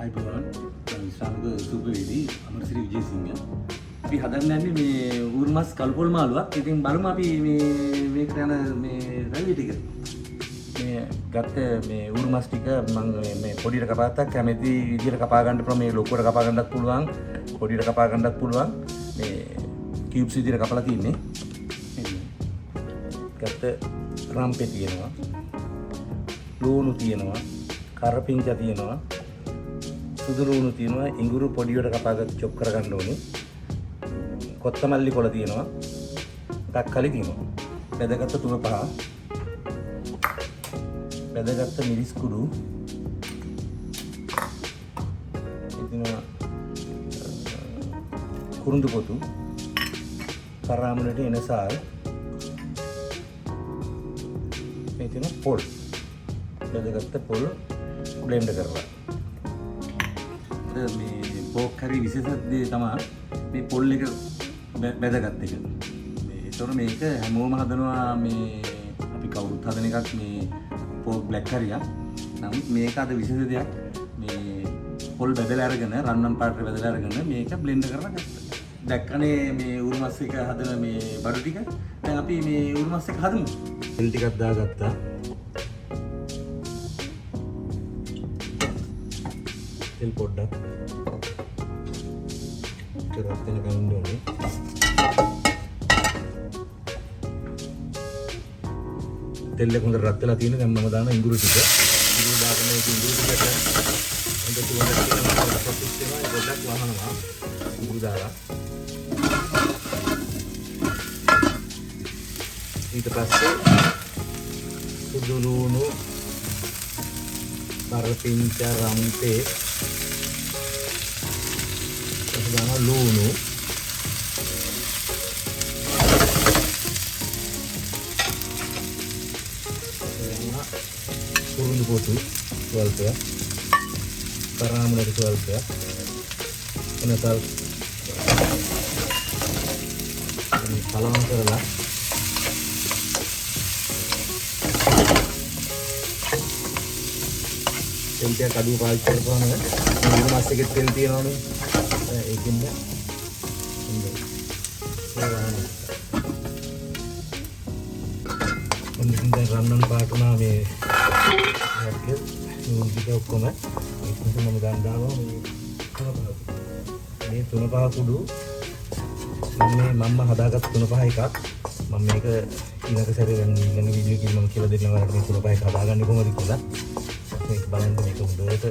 අයිබෝවන් විශ්‍රාමික සුපවේදී අමරසිරි විජේසිංහ. අපි හදන්න යන්නේ මේ ඌරුමස් කල්පොල් මාළුවක්. ඉතින් බලමු අපි මේකට යන මේ රැලි ටික. මේ ගත්ත මේ ඌරුමස් ටික මම මේ පොඩියට කපාගත්තා. කැමති විදිහට කපා ගන්න පුළුවන්. මේ ලොකුවට කපා ගන්නත් පුළුවන්. පොඩියට කපා ගන්නත් පුළුවන්. මේ කියුබ්ස් විදිහට කපලා තින්නේ. ගත්ත රම්පේ තියෙනවා. ලූණු තියෙනවා. කරපිංචා තියෙනවා. සුදු ලුණු තියෙනවා, ඉඟුරු පොඩියට කපාගත්ත චොප් කරගන්න ඕනේ. කොත්තමල්ලි කොළ තියෙනවා. තක්කලි තියෙනවා. බෙදගත්ත තුන පහ. බෙදගත්ත මිරිස් කුඩු. ඉතින් කුරුඳු පොතු. කරාමුණට එන සාල්. ඉතින් පොල්. බෙදගත්ත පොල් බ්ලෙන්ඩ් කරලා. මේ පෝක් කරි විශේෂ දේ තමයි මේ පොල් එක බැදගත් එක. ඒතකොට මේක හැමෝම හදනවා මේ අපි කවුරුත් හදන එකක් මේ පෝක් බ්ලැක් කරියක්. නමුත් මේක අද විශේෂ දෙයක් මේ පොල් බැදලා අරගෙන රන්වන් පාටට බැදලා අරගෙන මේක බ්ලෙන්ඩ් කරලා ගත්තා. දැක්කනේ මේ උරුමස් එක හදන මේ බඩු ටික. දැන් අපි මේ උරුමස් එක හදමු. තෙල් ටිකක් දාගත්තා. තෙල් පොඩ්ඩක් රත් වෙන ගන්න ඕනේ. තෙල් එක හොඳට රත් වෙලා තියෙන. දැන් මම දාන ඉඟුරු ටික. ඉඟුරු දාගෙන මේක ඉඟුරු ටිකට හොඳට තුනක් තියෙනවා. පොඩ්ඩක් වහනවා. ඉඟුරු දාලා. ඊට පස්සේ සුදු ලුණු, කරපිංචා, රම්පේ, දාන ලුණු, කුරුඳු පොතු ස්වල්පයක්, කරාමුණට ස්වල්පයක්, එනසල් කලවම් කරලා තෙල් ටික අඩුව පාවිච්චි කරපුවම මේ මාස් එකේ තෙල් තියෙනවනේ ඒකින්ද හොඳින් දැන් රන්නන් පාට උනා මේ වගේ නුන් ටික ඔක්කොම මේක මම ගන්නවා මේ තුන පහ කුඩු මම හදාගත්ත තුන පහ එකක් මම මේක ඊළඟ සැරේ දැන් ඊළඟ වීඩියෝ එකේ මම කියලා දෙන්නම් ඔයාලට මේ තුන පහ එක හදාගන්නේ කොහොමද කියලා මේක බලන්න මේක හොඳට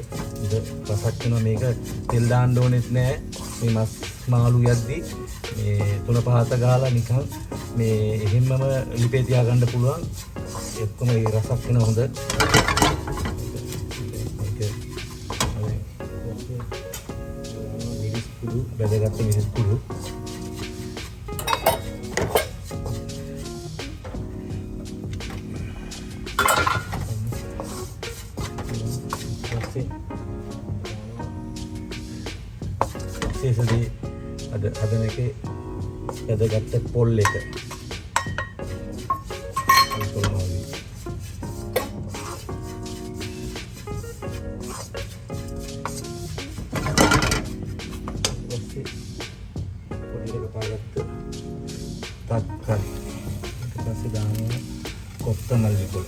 රසක් වෙනවා මේක තෙල් දාන්න ඕනෙත් නෑ මේ මස් මාළු යද්දි මේ තුන පහත ගාලා නිකන් මේ එහෙම්මම ලිපේ තියාගන්න පුළුවන් එක්කම ඒ රසක් වෙන හොඳ මිරිස් කුඩු බෙදගත්ත මිරිස් කුඩු විශේෂදී අද හදන එකේ බෙදගත්ත පොල් එක පොඩියට කපාගත්ත තක්කල් ඊට පස්සේ දානවා කොත්තමල්ලි පොල්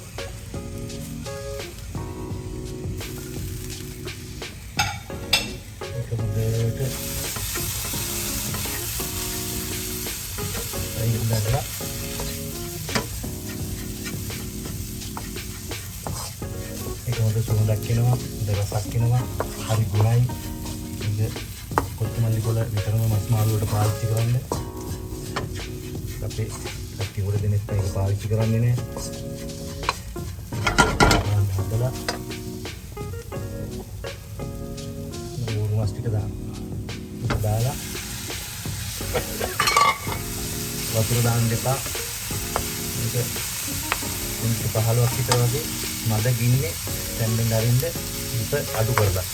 ඒක හොඳ සුවඳක් එනවා, හොඳ රසක් එනවා, හරි ගුණයි. ඉතින් කොත්තමල්ලි කොළ විතරම මස් මාළු වලට පාවිච්චි කරන්න. අපි කට්ටිය උඩ දෙනෙත් ඒක පාවිච්චි කරන්නේ නැහැ. හදලා උරුමස් ටික දාලා වතුර දාන්න එපා. මේක මිනිත්තු 15ක් විතර වගේ මද ගින්නේ තැම්බෙන් අරින්න ඉත අඩු කරලා.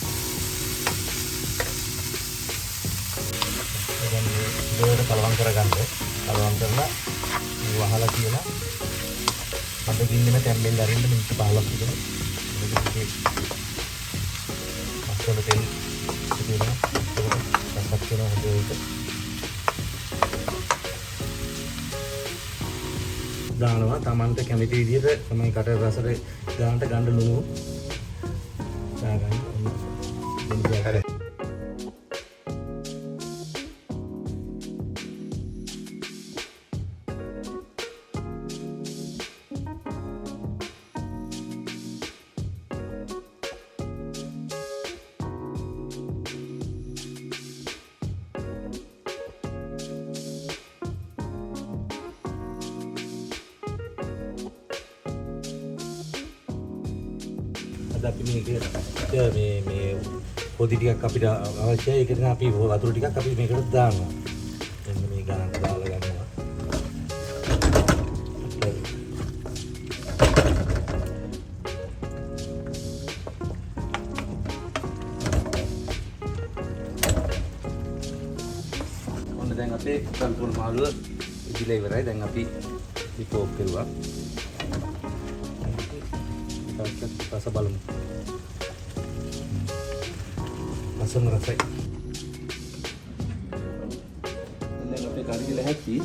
දැන් මේ දෙවට කලවම් කරගන්න. කලවම් කරලා වහලා කියලා මද ගින්නෙම තැම්බෙන් අරින්න මිනිත්තු 15ක් විතර. මේක කොන තෙල් තියෙනවා. ඒක රසක් වෙනවා හොඳට. දානවා තමන්ට කැමති විදිහට තමයි කට රසට ගන්න ලුණු දාගන්න. හරි. අපි මේ පොඩි ටිකක් අපිට අවශ්‍යයි. ඒක නිසා අපි වතුර ටිකක් අපි මේකට දානවා. එන්න මේ ගානට දාලා ගන්නවා. ඔන්න දැන් අපේ කල්පොල් මාළුව ඉදිලා ඉවරයි. දැන් අපි රිපෝක් කරුවා. රස බලමු. ලස්සන රසයි. දැන් අපේ කරිගල හැටි.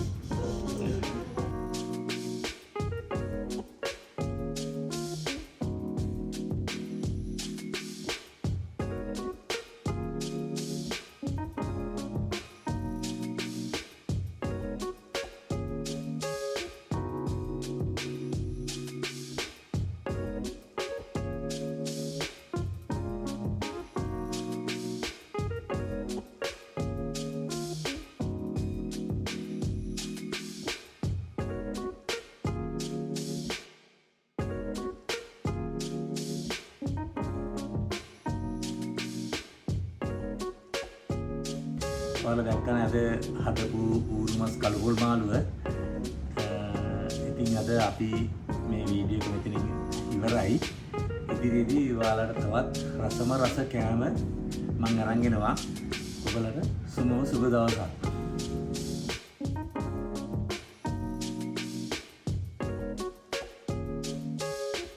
ඔයාලා දැක්කනේ අද හදපු ඌරු මස් කළුගොල් මාළුව. ඉතින් අද අපි මේ වීඩියෝ එක මෙතනින් ඉවරයි. ඉදිරියේදී ඔයාලට තවත් රස කෑම මම අරන් එනවා. ඔයාලට සුබ දවසක්.